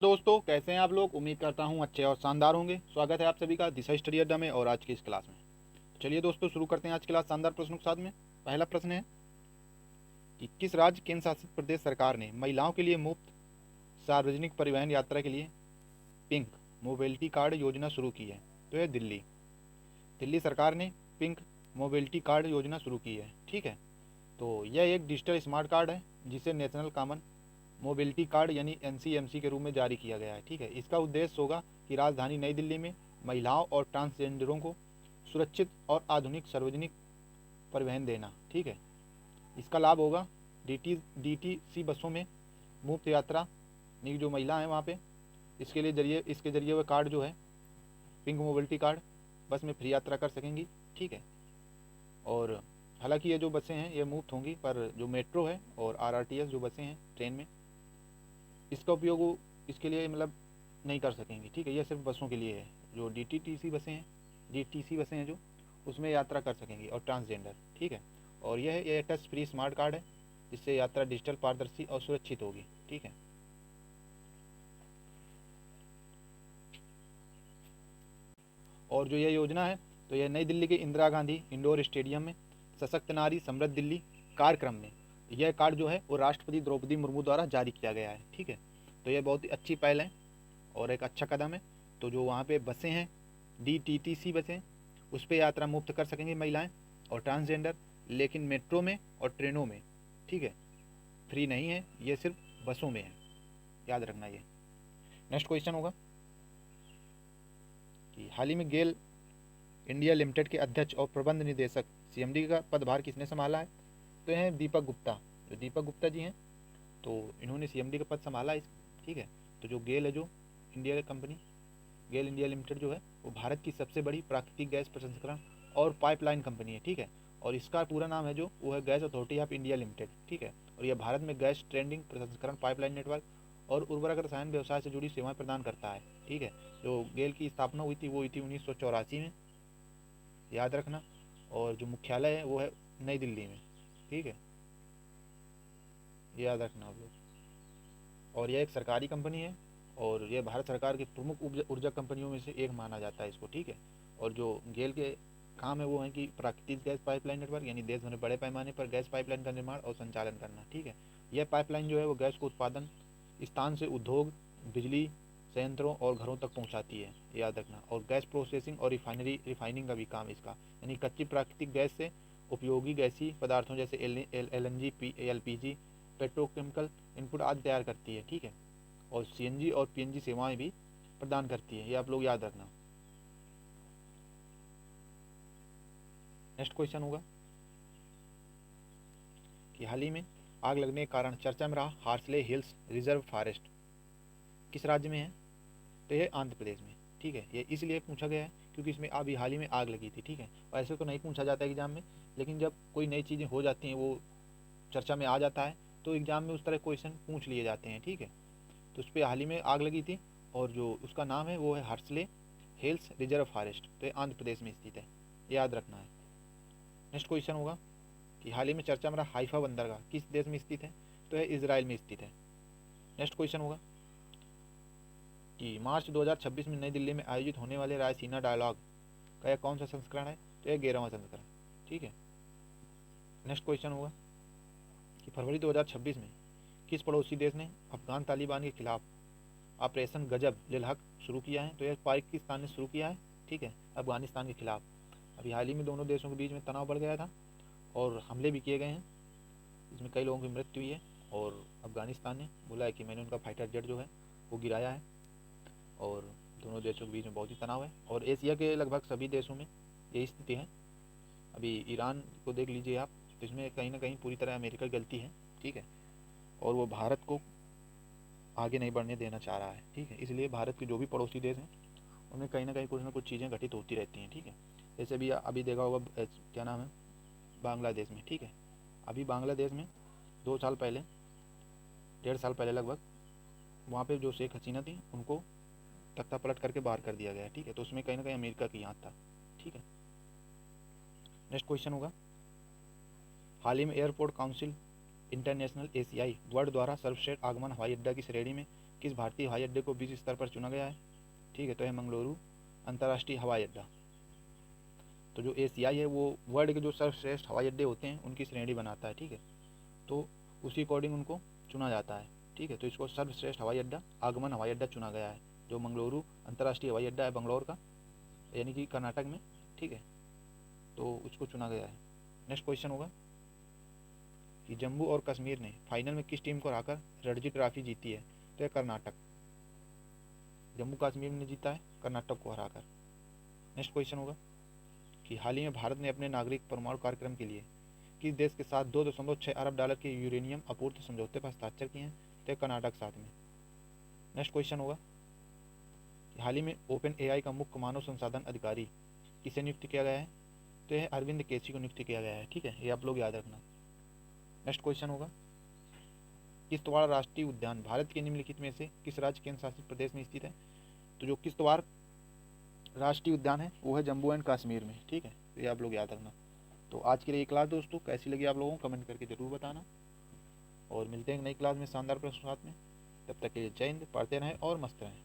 दोस्तों, कैसे हैं आप लोग। उम्मीद करता हूं अच्छे और शानदार होंगे। स्वागत है आप सभी का दिशा स्टडी अड्डा में और आज की इस क्लास में। चलिए दोस्तों, शुरू करते हैं आज की क्लास शानदार प्रश्नों के साथ में। पहला प्रश्न है कि किस राज्य केंद्र शासित प्रदेश सरकार ने महिलाओं के लिए मुफ्त सार्वजनिक परिवहन यात्रा के लिए पिंक मोबिलिटी कार्ड योजना शुरू की है। तो यह दिल्ली दिल्ली सरकार ने पिंक मोबिलिटी कार्ड योजना शुरू की है। ठीक है, तो यह एक डिजिटल स्मार्ट कार्ड है जिसे नेशनल कॉमन मोबिलिटी कार्ड यानी NCMC के रूप में जारी किया गया है। ठीक है, इसका उद्देश्य होगा कि राजधानी नई दिल्ली में महिलाओं और ट्रांसजेंडरों को सुरक्षित और आधुनिक सार्वजनिक परिवहन देना। ठीक है, इसका लाभ होगा DTC बसों में मुफ्त यात्रा यानी जो महिला हैं वहाँ पे इसके जरिए वह कार्ड जो है पिंक मोबिलिटी कार्ड बस में फ्री यात्रा कर सकेंगी। ठीक है, और हालांकि ये जो बसें हैं ये मुफ्त होंगी, पर जो मेट्रो है और RRTS जो बसें हैं ट्रेन में, इसका उपयोग वो इसके लिए मतलब नहीं कर सकेंगे। ठीक है, यह सिर्फ बसों के लिए है। जो DTC बसें हैं जो उसमें यात्रा कर सकेंगी और ट्रांसजेंडर। ठीक है, और यह टच फ्री स्मार्ट कार्ड है जिससे यात्रा डिजिटल, पारदर्शी और सुरक्षित होगी। ठीक है, और जो यह योजना है तो यह नई दिल्ली के इंदिरा गांधी इंडोर स्टेडियम में सशक्त नारी समृद्ध दिल्ली कार्यक्रम में यह कार्ड जो है वो राष्ट्रपति द्रौपदी मुर्मू द्वारा जारी किया गया है। ठीक है, तो यह बहुत ही अच्छी पहल है और एक अच्छा कदम है। तो जो वहाँ पे बसें हैं DTTC बसें, उस पर यात्रा मुफ्त कर सकेंगी महिलाएं और ट्रांसजेंडर, लेकिन मेट्रो में और ट्रेनों में ठीक है फ्री नहीं है, ये सिर्फ बसों में है। याद रखना ये। नेक्स्ट क्वेश्चन होगा कि हाल ही में गेल इंडिया लिमिटेड के अध्यक्ष और प्रबंध निदेशक CMD का पदभार किसने संभाला है। तो यह है दीपक गुप्ता। जो दीपक गुप्ता जी हैं तो इन्होंने CMD का पद संभाला है। ठीक है, तो जो गेल है जो इंडिया कंपनी गेल इंडिया लिमिटेड जो है वो भारत की सबसे बड़ी प्राकृतिक गैस प्रसंस्करण और पाइपलाइन कंपनी है। ठीक है, और इसका पूरा नाम है जो वो है gas authority of India limited. ठीक है, और यह भारत में गैस ट्रेंडिंग प्रसंस्करण पाइपलाइन नेटवर्क और उर्वरक रसायन व्यवसाय से जुड़ी सेवाएं प्रदान करता है। ठीक है, जो गेल की स्थापना हुई थी वो हुई थी 1984 में। याद रखना, और जो मुख्यालय है वो है नई दिल्ली में। ठीक है, याद रखना आप लोग। और यह एक सरकारी कंपनी है और यह भारत सरकार की प्रमुख ऊर्जा कंपनियों में से एक माना जाता है इसको। ठीक है, और जो गेल के काम है वो है कि प्राकृतिक गैस पाइपलाइन नेटवर्क यानी देश भर में बड़े पैमाने पर गैस पाइपलाइन का निर्माण और संचालन करना। ठीक है, यह पाइपलाइन जो है वो गैस को उत्पादन स्थान से उद्योग, बिजली संयंत्रों और घरों तक पहुंचाती है। याद रखना, और गैस प्रोसेसिंग और रिफाइनिंग का भी काम इसका, यानी कच्ची प्राकृतिक गैस से उपयोगी गैसीय पदार्थों जैसे LNG, LPG, पेट्रोकेमिकल इनपुट आदि तैयार करती है। ठीक है, और CNG और PNG सेवाएं भी प्रदान करती है। ये आप लोग याद रखना। नेक्स्ट क्वेश्चन होगा कि हाल ही में आग लगने के कारण चर्चा में रहा हार्सले हिल्स रिजर्व फॉरेस्ट किस राज्य में है। तो ये आंध्र प्रदेश में। ठीक है, ये इसलिए पूछा गया है क्योंकि इसमें अभी हाल ही में आग लगी थी। ठीक है, और ऐसे तो नहीं पूछा जाता है एग्जाम में, लेकिन जब कोई नई चीज़ें हो जाती हैं वो चर्चा में आ जाता है तो एग्जाम में उस तरह क्वेश्चन पूछ लिए जाते हैं। ठीक है, तो उस पर हाल ही में आग लगी थी और जो उसका नाम है वो है हार्सले हिल्स रिजर्व फॉरेस्ट। तो ये आंध्र प्रदेश में स्थित है, याद रखना है। नेक्स्ट क्वेश्चन होगा कि हाल ही में चर्चा में रहा हाइफा बंदरगाह किस देश में स्थित है। तो है इजराइल में स्थित है। नेक्स्ट क्वेश्चन होगा कि मार्च 2026 में नई दिल्ली में आयोजित होने वाले रायसीना डायलॉग का यह कौन सा संस्करण है। तो यह 11वां संस्करण। ठीक है, नेक्स्ट क्वेश्चन होगा कि फरवरी 2026 में किस पड़ोसी देश ने अफगान तालिबान के खिलाफ ऑपरेशन गजब लिल हक शुरू किया है। तो यह पाकिस्तान ने शुरू किया है। ठीक है, अफगानिस्तान के खिलाफ। अभी हाल ही में दोनों देशों के बीच में तनाव बढ़ गया था और हमले भी किए गए हैं, इसमें कई लोगों की मृत्यु हुई है और अफगानिस्तान ने बोला है कि मैंने उनका फाइटर जेट जो है वो गिराया है, और दोनों देशों के बीच में बहुत ही तनाव है। और एशिया के लगभग सभी देशों में यही स्थिति है। अभी ईरान को देख लीजिए आप, तो इसमें कहीं ना कहीं पूरी तरह अमेरिका की गलती है। ठीक है, और वो भारत को आगे नहीं बढ़ने देना चाह रहा है। ठीक है, इसलिए भारत के जो भी पड़ोसी देश हैं उनमें कहीं ना कुछ चीज़ें घटित होती रहती हैं। ठीक है, जैसे भी अभी देखा होगा क्या नाम है बांग्लादेश में। ठीक है, अभी बांग्लादेश में 2 साल पहले, 1.5 साल पहले लगभग, वहाँ पे जो शेख हसीना थी उनको तख्ता पलट करके बाहर कर दिया गया। ठीक है, तो उसमें कहीं ना कहीं अमेरिका की हाथ था। ठीक है, नेक्स्ट क्वेश्चन होगा हाल ही में एयरपोर्ट काउंसिल इंटरनेशनल एशियाई वर्ल्ड द्वारा सर्वश्रेष्ठ आगमन हवाई अड्डा की श्रेणी में किस भारतीय हवाई अड्डे को विश्व स्तर पर चुना गया है? ठीक है, तो है मंगलुरु अंतर्राष्ट्रीय हवाई अड्डा। तो जो एशियाई है वो वर्ल्ड के जो सर्वश्रेष्ठ हवाई अड्डे होते हैं उनकी श्रेणी बनाता है। ठीक है, तो उसी अकॉर्डिंग उनको चुना जाता है। ठीक है, तो इसको सर्वश्रेष्ठ हवाई अड्डा आगमन हवाई अड्डा चुना गया है, जो मंगलुरु अंतर्राष्ट्रीय हवाई अड्डा है बंगलौर का, यानी कि कर्नाटक में। ठीक है, तो उसको चुना गया है। नेक्स्ट क्वेश्चन होगा कि जम्मू और कश्मीर ने फाइनल में किस टीम को हराकर रणजी ट्रॉफी जीती है? तो यह कर्नाटक। जम्मू कश्मीर ने जीता है कर्नाटक को हराकर। नेक्स्ट क्वेश्चन होगा कि हाल ही में भारत ने अपने नागरिक परमाणु कार्यक्रम के लिए किस देश के साथ $2.6 अरब के यूरेनियम आपूर्ति समझौते पर हस्ताक्षर किए हैं? तो कर्नाटक साथ में। नेक्स्ट क्वेश्चन होगा कि हाल ही में ओपन एआई का मुख्य मानव संसाधन अधिकारी किसे नियुक्त किया गया है? तो यह अरविंद केसी को नियुक्त किया गया है। ठीक है, ये आप लोग याद रखना। नेक्स्ट क्वेश्चन होगा किश्तवाड़ राष्ट्रीय उद्यान भारत के निम्नलिखित में से किस राज्य केंद्र शासित प्रदेश में स्थित है? तो जो किश्तवाड़ राष्ट्रीय उद्यान है वो है जम्मू एंड कश्मीर में। ठीक है, तो ये आप लोग याद रखना। तो आज के लिए क्लास दोस्तों कैसी लगी आप लोगों को कमेंट करके ज़रूर बताना, और मिलते हैं नई क्लास में शानदार प्रश्न के साथ में। तब तक के लिए जय हिंद, पढ़ते रहें और मस्त रहें।